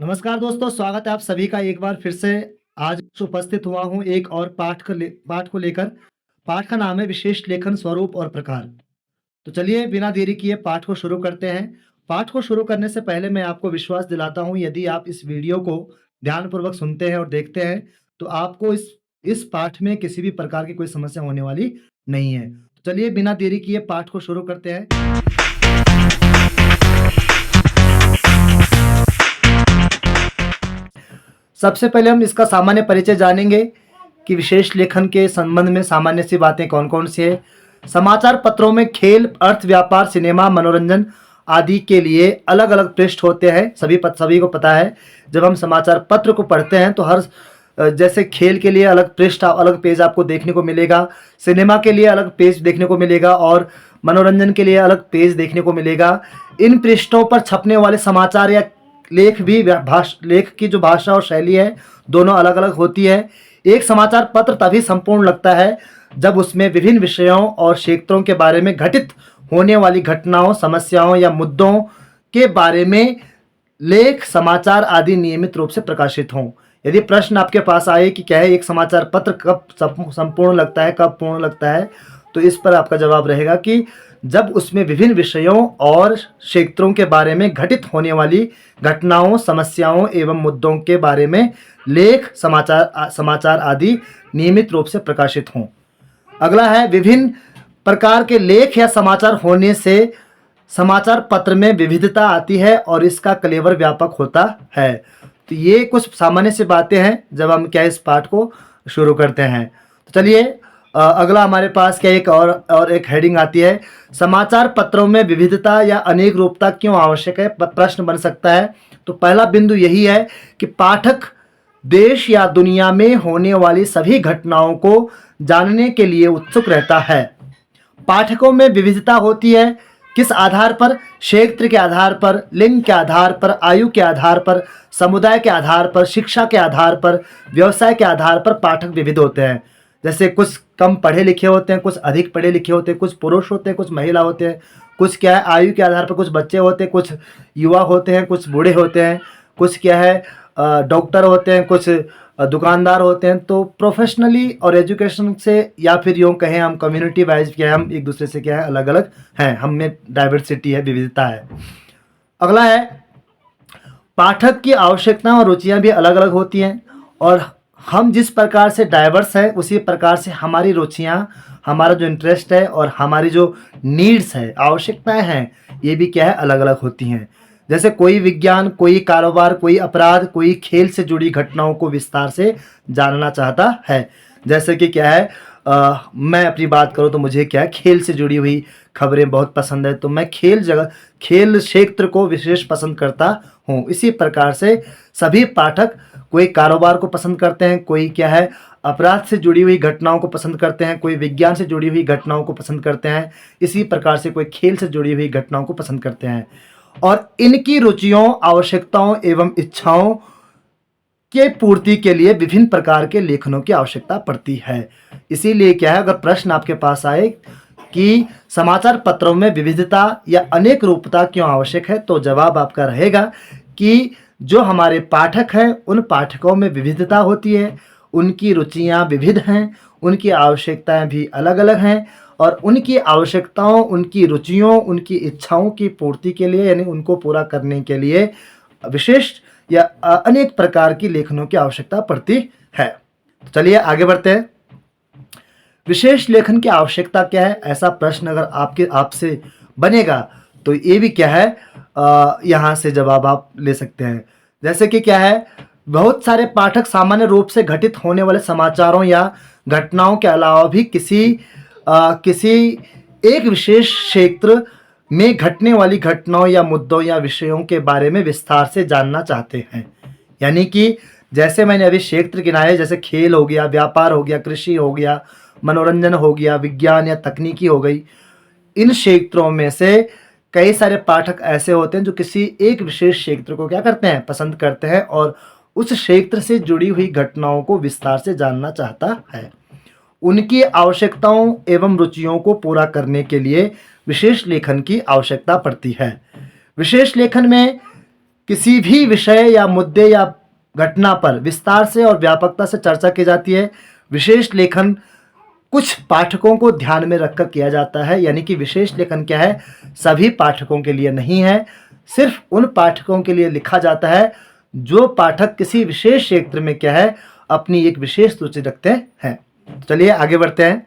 नमस्कार दोस्तों, स्वागत है आप सभी का एक बार फिर से। आज उपस्थित हुआ हूँ एक और पाठ को लेकर। पाठ का नाम है विशेष लेखन स्वरूप और प्रकार। तो चलिए बिना देरी किए पाठ को शुरू करते हैं। पाठ को शुरू करने से पहले मैं आपको विश्वास दिलाता हूँ, यदि आप इस वीडियो को ध्यानपूर्वक सुनते हैं और देखते हैं, तो आपको इस पाठ में किसी भी प्रकार की कोई समस्या होने वाली नहीं है। तो चलिए बिना देरी किए पाठ को शुरू करते हैं। सबसे पहले हम इसका सामान्य परिचय जानेंगे कि विशेष लेखन के संबंध में सामान्य सी बातें कौन-कौन सी है। समाचार पत्रों में खेल, अर्थ, व्यापार, सिनेमा, मनोरंजन आदि के लिए अलग-अलग पृष्ठ होते हैं। सभी को पता है। जब हम समाचार पत्र को पढ़ते हैं तो जैसे खेल के लिए अलग पृष्ठ, अलग पेज आपको देखने को मिलेगा, सिनेमा के लिए अलग पेज देखने को मिलेगा और मनोरंजन के लिए अलग पेज देखने को मिलेगा। इन पृष्ठों पर छपने वाले समाचार या लेख लेख की जो भाषा और शैली है, दोनों अलग अलग होती है। एक समाचार पत्र तभी संपूर्ण लगता है जब उसमें विभिन्न विषयों और क्षेत्रों के बारे में घटित होने वाली घटनाओं, समस्याओं या मुद्दों के बारे में लेख, समाचार आदि नियमित रूप से प्रकाशित हों। यदि प्रश्न आपके पास आए कि क्या है एक समाचार पत्र कब संपूर्ण लगता है, कब पूर्ण लगता है, तो इस पर आपका जवाब रहेगा कि जब उसमें विभिन्न विषयों और क्षेत्रों के बारे में घटित होने वाली घटनाओं, समस्याओं एवं मुद्दों के बारे में लेख, समाचार आदि नियमित रूप से प्रकाशित हों। अगला है, विभिन्न प्रकार के लेख या समाचार होने से समाचार पत्र में विविधता आती है और इसका कलेवर व्यापक होता है। तो ये कुछ सामान्य सी बातें हैं जब हम इस पाठ को शुरू करते हैं। तो चलिए अगला हमारे पास एक एक हेडिंग आती है, समाचार पत्रों में विविधता या अनेक रूपता क्यों आवश्यक है। प्रश्न बन सकता है। तो पहला बिंदु यही है कि पाठक देश या दुनिया में होने वाली सभी घटनाओं को जानने के लिए उत्सुक रहता है। पाठकों में विविधता होती है। किस आधार पर? क्षेत्र के आधार पर, लिंग के आधार पर, आयु के आधार पर, समुदाय के आधार पर, शिक्षा के आधार पर, व्यवसाय के आधार पर पाठक विविध होते हैं। जैसे कुछ कम पढ़े लिखे होते हैं, कुछ अधिक पढ़े लिखे होते हैं, कुछ पुरुष होते हैं, कुछ महिला होते हैं, कुछ आयु के आधार पर कुछ बच्चे होते हैं, कुछ युवा होते हैं, कुछ बूढ़े होते हैं, कुछ डॉक्टर होते हैं, कुछ दुकानदार होते हैं। तो प्रोफेशनली और एजुकेशन से या फिर यूँ कहें हम कम्युनिटी वाइज हम एक दूसरे से अलग अलग हैं, हम में डाइवर्सिटी है, विविधता है। अगला है, पाठक की आवश्यकता और रुचियाँ भी अलग अलग होती हैं और हम जिस प्रकार से डाइवर्स है उसी प्रकार से हमारी रुचियाँ, हमारा जो इंटरेस्ट है और हमारी जो नीड्स है, आवश्यकताएं हैं, ये भी अलग अलग होती हैं। जैसे कोई विज्ञान, कोई कारोबार, कोई अपराध, कोई खेल से जुड़ी घटनाओं को विस्तार से जानना चाहता है। जैसे कि मैं अपनी बात करूँ तो मुझे खेल से जुड़ी हुई खबरें बहुत पसंद है, तो मैं खेल क्षेत्र को विशेष पसंद करता हूँ। इसी प्रकार से सभी पाठक कोई कारोबार को पसंद करते हैं, कोई अपराध से जुड़ी हुई घटनाओं को पसंद करते हैं, कोई विज्ञान से जुड़ी हुई घटनाओं को पसंद करते हैं, इसी प्रकार से कोई खेल से जुड़ी हुई घटनाओं को पसंद करते हैं। और इनकी रुचियों, आवश्यकताओं एवं इच्छाओं के पूर्ति के लिए विभिन्न प्रकार के लेखनों की आवश्यकता पड़ती है। इसीलिए अगर प्रश्न आपके पास आए कि समाचार पत्रों में विविधता या अनेक रूपता क्यों आवश्यक है, तो जवाब आपका रहेगा कि जो हमारे पाठक हैं उन पाठकों में विविधता होती है, उनकी रुचियाँ विविध हैं, उनकी आवश्यकताएं भी अलग अलग हैं और उनकी आवश्यकताओं, उनकी रुचियों, उनकी इच्छाओं की पूर्ति के लिए यानी उनको पूरा करने के लिए विशेष या अनेक प्रकार की लेखनों की आवश्यकता पड़ती है। तो चलिए आगे बढ़ते हैं। विशेष लेखन की आवश्यकता क्या है, ऐसा प्रश्न अगर आपसे बनेगा तो ये भी यहाँ से जवाब आप ले सकते हैं। जैसे कि बहुत सारे पाठक सामान्य रूप से घटित होने वाले समाचारों या घटनाओं के अलावा भी किसी एक विशेष क्षेत्र में घटने वाली घटनाओं या मुद्दों या विषयों के बारे में विस्तार से जानना चाहते हैं। यानी कि जैसे मैंने अभी क्षेत्र गिनाए, जैसे खेल हो गया, व्यापार हो गया, कृषि हो गया, मनोरंजन हो गया, विज्ञान या तकनीकी हो गई। इन क्षेत्रों में से कई सारे पाठक ऐसे होते हैं जो किसी एक विशेष क्षेत्र को करते हैं, पसंद करते हैं और उस क्षेत्र से जुड़ी हुई घटनाओं को विस्तार से जानना चाहता है। उनकी आवश्यकताओं एवं रुचियों को पूरा करने के लिए विशेष लेखन की आवश्यकता पड़ती है। विशेष लेखन में किसी भी विषय या मुद्दे या घटना पर विस्तार से और व्यापकता से चर्चा की जाती है। विशेष लेखन कुछ पाठकों को ध्यान में रखकर किया जाता है, यानी कि विशेष लेखन क्या है, सभी पाठकों के लिए नहीं है, सिर्फ उन पाठकों के लिए लिखा जाता है जो पाठक किसी विशेष क्षेत्र में क्या है, अपनी एक विशेष रुचि रखते हैं। चलिए आगे बढ़ते हैं।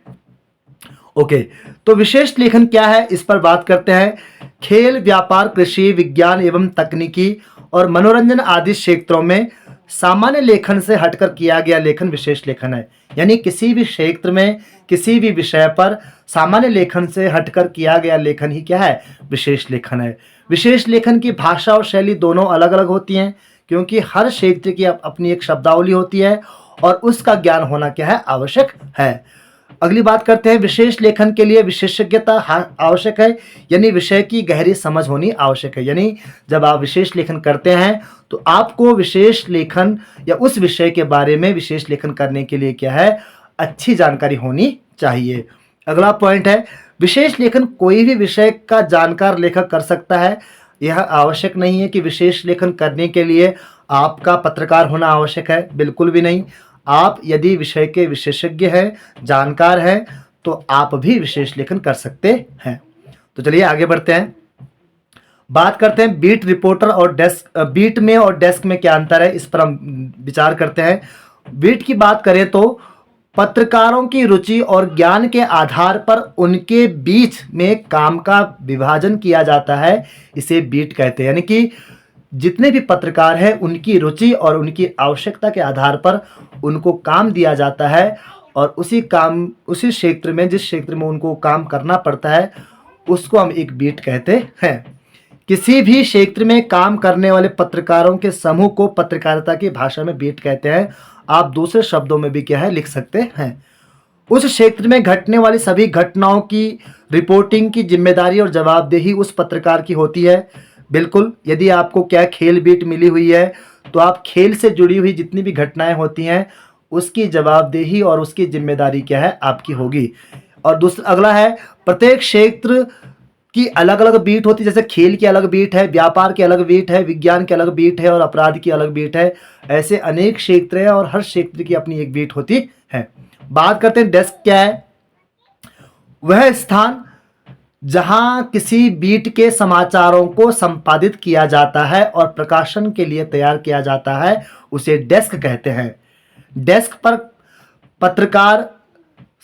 ओके, तो विशेष लेखन क्या है, इस पर बात करते हैं। खेल, व्यापार, कृषि, विज्ञान एवं तकनीकी और मनोरंजन आदि क्षेत्रों में सामान्य लेखन से हटकर किया गया लेखन विशेष लेखन है। यानी किसी भी क्षेत्र में किसी भी विषय पर सामान्य लेखन से हटकर किया गया लेखन ही क्या है, विशेष लेखन है। विशेष लेखन की भाषा और शैली दोनों अलग अलग होती हैं, क्योंकि हर क्षेत्र की अपनी एक शब्दावली होती है और उसका ज्ञान होना क्या है, आवश्यक है। अगली बात करते हैं, विशेष लेखन के लिए विशेषज्ञता आवश्यक है, यानी विषय की गहरी समझ होनी आवश्यक है। यानी जब आप विशेष लेखन करते हैं तो आपको विशेष लेखन या उस विषय के बारे में विशेष लेखन करने के लिए क्या है, अच्छी जानकारी होनी चाहिए। अगला पॉइंट है, विशेष लेखन कोई भी विषय का जानकार लेखक कर सकता है। यह आवश्यक नहीं है कि विशेष लेखन करने के लिए आपका पत्रकार होना आवश्यक है, बिल्कुल भी नहीं। आप यदि विषय के विशेषज्ञ हैं, जानकार हैं, तो आप भी विशेष लेखन कर सकते हैं। तो चलिए आगे बढ़ते हैं, बात करते हैं बीट रिपोर्टर और डेस्क। बीट में और डेस्क में क्या अंतर है, इस पर हम विचार करते हैं। बीट की बात करें तो पत्रकारों की रुचि और ज्ञान के आधार पर उनके बीच में काम का विभाजन किया जाता है, इसे बीट कहते हैं। यानी कि जितने भी पत्रकार हैं उनकी रुचि और उनकी आवश्यकता के आधार पर उनको काम दिया जाता है और उसी क्षेत्र में, जिस क्षेत्र में उनको काम करना पड़ता है, उसको हम एक बीट कहते हैं। किसी भी क्षेत्र में काम करने वाले पत्रकारों के समूह को पत्रकारिता की भाषा में बीट कहते हैं। आप दूसरे शब्दों में भी क्या है, लिख सकते हैं। उस क्षेत्र में घटने वाली सभी घटनाओं की रिपोर्टिंग की जिम्मेदारी और जवाबदेही उस पत्रकार की होती है। बिल्कुल, यदि आपको क्या खेल बीट मिली हुई है तो आप खेल से जुड़ी हुई जितनी भी घटनाएं होती हैं उसकी जवाबदेही और उसकी जिम्मेदारी क्या है, आपकी होगी। और दूसरा अगला है, प्रत्येक क्षेत्र की अलग अलग बीट होती है। जैसे खेल की अलग बीट है, व्यापार की अलग बीट है, विज्ञान की अलग बीट है और अपराध की अलग बीट है। ऐसे अनेक क्षेत्र हैं और हर क्षेत्र की अपनी एक बीट होती है। बात करते हैं डेस्क क्या है, वह स्थान जहां किसी बीट के समाचारों को संपादित किया जाता है और प्रकाशन के लिए तैयार किया जाता है, उसे डेस्क कहते हैं। डेस्क पर पत्रकार,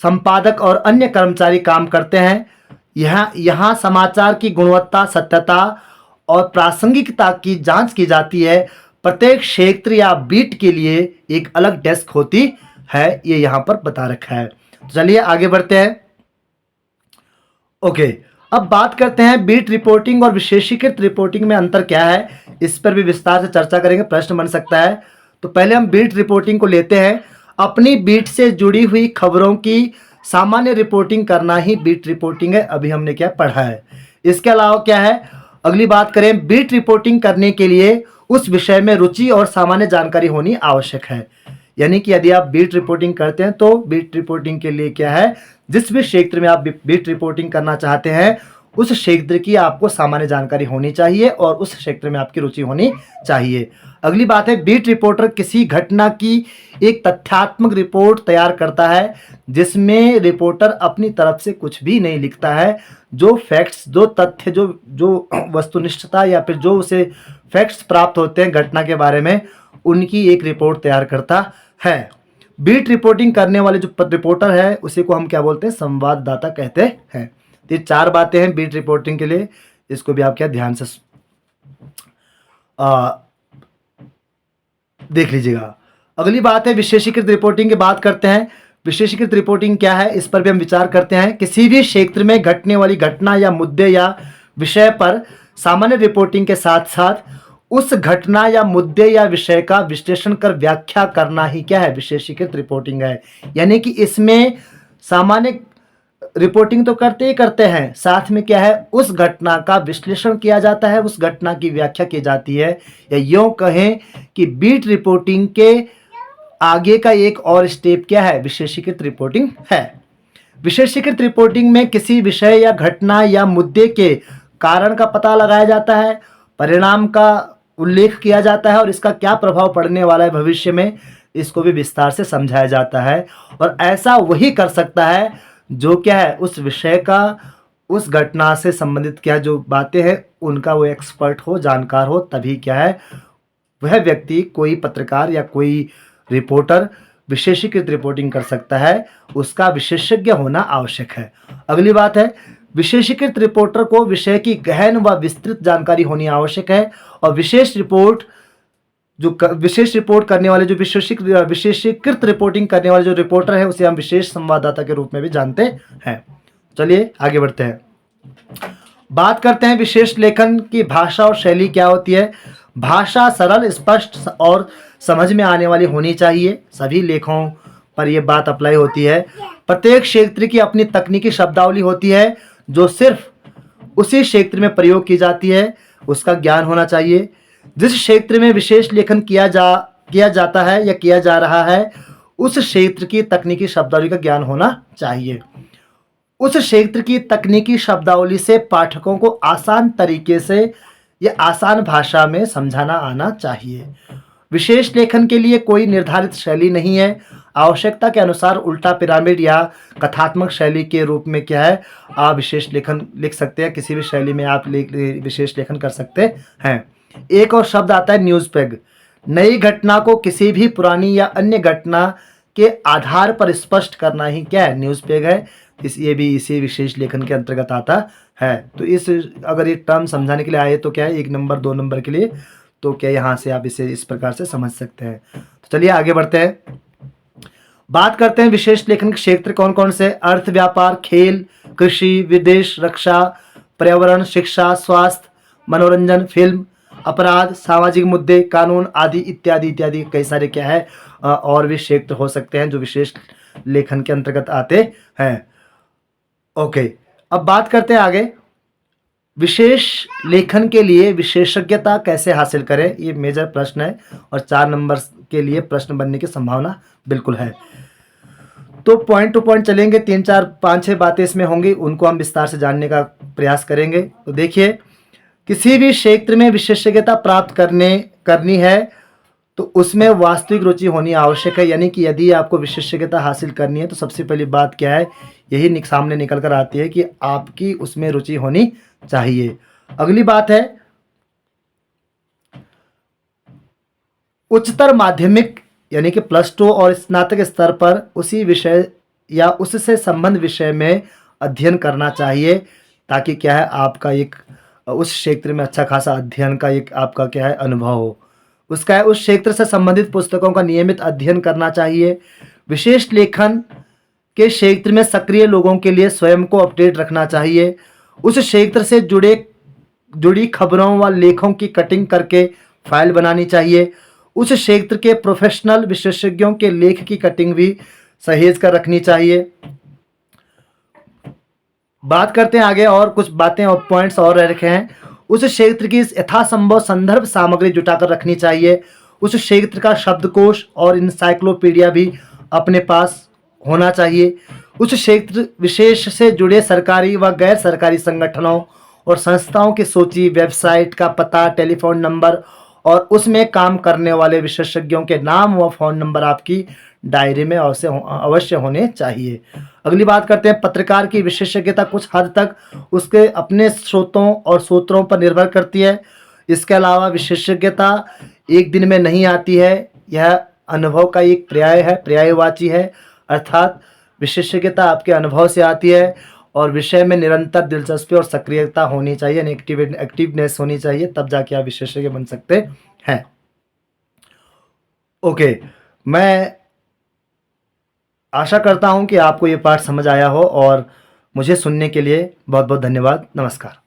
संपादक और अन्य कर्मचारी काम करते हैं। यहाँ समाचार की गुणवत्ता, सत्यता और प्रासंगिकता की जांच की जाती है। प्रत्येक क्षेत्र या बीट के लिए एक अलग डेस्क होती है, ये यहाँ पर बता रखा है। चलिए आगे बढ़ते हैं। ओके, अब बात करते हैं बीट रिपोर्टिंग और विशेषीकृत रिपोर्टिंग में अंतर क्या है, इस पर भी विस्तार से चर्चा करेंगे, प्रश्न बन सकता है। तो पहले हम बीट रिपोर्टिंग को लेते हैं। अपनी बीट से जुड़ी हुई खबरों की सामान्य रिपोर्टिंग करना ही बीट रिपोर्टिंग है। अभी हमने क्या पढ़ा है। इसके अलावा क्या है, अगली बात करें, बीट रिपोर्टिंग करने के लिए उस विषय में रुचि और सामान्य जानकारी होनी आवश्यक है। यानी कि यदि आप बीट रिपोर्टिंग करते हैं तो बीट रिपोर्टिंग के लिए क्या है, जिस भी क्षेत्र में आप बीट रिपोर्टिंग करना चाहते हैं उस क्षेत्र की आपको सामान्य जानकारी होनी चाहिए और उस क्षेत्र में आपकी रुचि होनी चाहिए। अगली बात है, बीट रिपोर्टर किसी घटना की एक तथ्यात्मक रिपोर्ट तैयार करता है, जिसमें रिपोर्टर अपनी तरफ से कुछ भी नहीं लिखता है। जो फैक्ट्स, जो तथ्य, जो वस्तुनिष्ठता या फिर जो उसे फैक्ट्स प्राप्त होते हैं घटना के बारे में, उनकी एक रिपोर्ट तैयार करता है। बीट रिपोर्टिंग करने वाले जो रिपोर्टर है उसी को हम क्या बोलते हैं, संवाददाता कहते हैं। ये चार बातें हैं बीट रिपोर्टिंग के लिए, इसको भी आप क्या ध्यान से देख लीजिएगा। अगली बात है विशेषीकृत रिपोर्टिंग की बात करते हैं। विशेषीकृत रिपोर्टिंग क्या है, इस पर भी हम विचार करते हैं। किसी भी क्षेत्र में घटने वाली घटना या मुद्दे या विषय पर सामान्य रिपोर्टिंग के साथ साथ उस घटना या मुद्दे या विषय का विश्लेषण कर व्याख्या करना ही क्या है, विशेषीकृत रिपोर्टिंग है। यानी कि इसमें सामान्य रिपोर्टिंग तो करते ही करते हैं, साथ में क्या है, उस घटना का विश्लेषण किया जाता है, उस घटना की व्याख्या की जाती है। या यूं कहें कि बीट रिपोर्टिंग के आगे का एक और स्टेप क्या है, विशेषीकृत रिपोर्टिंग है। विशेषीकृत रिपोर्टिंग में किसी विषय या घटना या मुद्दे के कारण का पता लगाया जाता है, परिणाम का उल्लेख किया जाता है और इसका क्या प्रभाव पड़ने वाला है भविष्य में, इसको भी विस्तार से समझाया जाता है। और ऐसा वही कर सकता है जो क्या है उस विषय का, उस घटना से संबंधित क्या जो बातें हैं उनका वो एक्सपर्ट हो, जानकार हो, तभी क्या है वह व्यक्ति, कोई पत्रकार या कोई रिपोर्टर विशेषीकृत रिपोर्टिंग कर सकता है, उसका विशेषज्ञ होना आवश्यक है। अगली बात है, विशेषीकृत रिपोर्टर को विषय की गहन व विस्तृत जानकारी होनी आवश्यक है। और विशेष रिपोर्ट करने वाले जो विशेषीकृत रिपोर्टिंग करने वाले जो रिपोर्टर है उसे हम विशेष संवाददाता के रूप में भी जानते हैं। चलिए आगे बढ़ते हैं, बात करते हैं विशेष लेखन की भाषा और शैली क्या होती है। भाषा सरल, स्पष्ट और समझ में आने वाली होनी चाहिए। सभी लेखों पर यह बात अप्लाई होती है। प्रत्येक क्षेत्र की अपनी तकनीकी शब्दावली होती है जो सिर्फ उसी क्षेत्र में प्रयोग की जाती है, उसका ज्ञान होना चाहिए। जिस क्षेत्र में विशेष लेखन किया जाता है या किया जा रहा है, उस क्षेत्र की तकनीकी शब्दावली का ज्ञान होना चाहिए। उस क्षेत्र की तकनीकी शब्दावली से पाठकों को आसान तरीके से या आसान भाषा में समझाना आना चाहिए। विशेष लेखन के लिए कोई निर्धारित शैली नहीं है। आवश्यकता के अनुसार उल्टा पिरामिड या कथात्मक शैली के रूप में क्या है आप विशेष लेखन लिख सकते हैं। किसी भी शैली में आप विशेष लेखन कर सकते हैं। एक और शब्द आता है न्यूज़पेग। नई घटना को किसी भी पुरानी या अन्य घटना के आधार पर स्पष्ट करना ही क्या है, न्यूज़पेग है। ये भी इसी विशेष लेखन के अंतर्गत आता है। तो इस अगर ये टर्म समझाने के लिए आए तो क्या है 1 नंबर 2 नंबर के लिए, तो क्या यहाँ से आप इसे इस प्रकार से समझ सकते हैं। तो चलिए आगे बढ़ते हैं, बात करते हैं विशेष लेखन के क्षेत्र कौन कौन से। अर्थ, व्यापार, खेल, कृषि, विदेश, रक्षा, पर्यावरण, शिक्षा, स्वास्थ्य, मनोरंजन, फिल्म, अपराध, सामाजिक मुद्दे, कानून आदि इत्यादि इत्यादि कई सारे क्या है और भी क्षेत्र हो सकते हैं जो विशेष लेखन के अंतर्गत आते हैं। ओके, अब बात करते हैं आगे, विशेष लेखन के लिए विशेषज्ञता कैसे हासिल करें। ये मेजर प्रश्न है और 4 नंबर के लिए प्रश्न बनने की संभावना बिल्कुल है। तो पॉइंट टू पॉइंट चलेंगे, 3 4 5 6 बातें इसमें होंगी, उनको हम विस्तार से जानने का प्रयास करेंगे। तो देखिए, किसी भी क्षेत्र में विशेषज्ञता प्राप्त करनी है तो उसमें वास्तविक रुचि होनी आवश्यक है। यानी कि यदि आपको विशेषज्ञता हासिल करनी है तो सबसे पहली बात क्या है, यही सामने निकल कर आती है कि आपकी उसमें रुचि होनी चाहिए। अगली बात है, उच्चतर माध्यमिक यानी कि +2 और स्नातक स्तर पर उसी विषय या उससे संबंध विषय में अध्ययन करना चाहिए, ताकि क्या है आपका एक उस क्षेत्र में अच्छा खासा अध्ययन का एक आपका क्या है अनुभव हो। उसका है उस क्षेत्र से संबंधित पुस्तकों का नियमित अध्ययन करना चाहिए। विशेष लेखन के क्षेत्र में सक्रिय लोगों के लिए स्वयं को अपडेट रखना चाहिए। उस क्षेत्र से जुड़ी खबरों व लेखों की कटिंग करके फाइल बनानी चाहिए। उस क्षेत्र के प्रोफेशनल विशेषज्ञों के लेख की कटिंग भी सहेज कर रखनी चाहिए। बात करते हैं आगे, और कुछ बातें और पॉइंट्स और रखे हैं। उस क्षेत्र की यथासंभव संदर्भ सामग्री जुटाकर रखनी चाहिए। उस क्षेत्र का शब्दकोश और इंसाइक्लोपीडिया भी अपने पास होना चाहिए। उस क्षेत्र विशेष से जुड़े सरकारी व गैर सरकारी संगठनों और संस्थाओं की सूची, वेबसाइट का पता, टेलीफोन नंबर और उसमें काम करने वाले विशेषज्ञों के नाम व फ़ोन नंबर आपकी डायरी में अवश्य होने चाहिए। अगली बात करते हैं, पत्रकार की विशेषज्ञता कुछ हद तक उसके अपने स्रोतों और सूत्रों पर निर्भर करती है। इसके अलावा विशेषज्ञता एक दिन में नहीं आती है, यह अनुभव का एक पर्यायवाची है। अर्थात विशेषज्ञता आपके अनुभव से आती है और विषय में निरंतर दिलचस्पी और सक्रियता होनी चाहिए, एक्टिवनेस होनी चाहिए, तब जाके आप विशेषज्ञ बन सकते हैं। ओके, मैं आशा करता हूं कि आपको ये पाठ समझ आया हो और मुझे सुनने के लिए बहुत बहुत धन्यवाद। नमस्कार।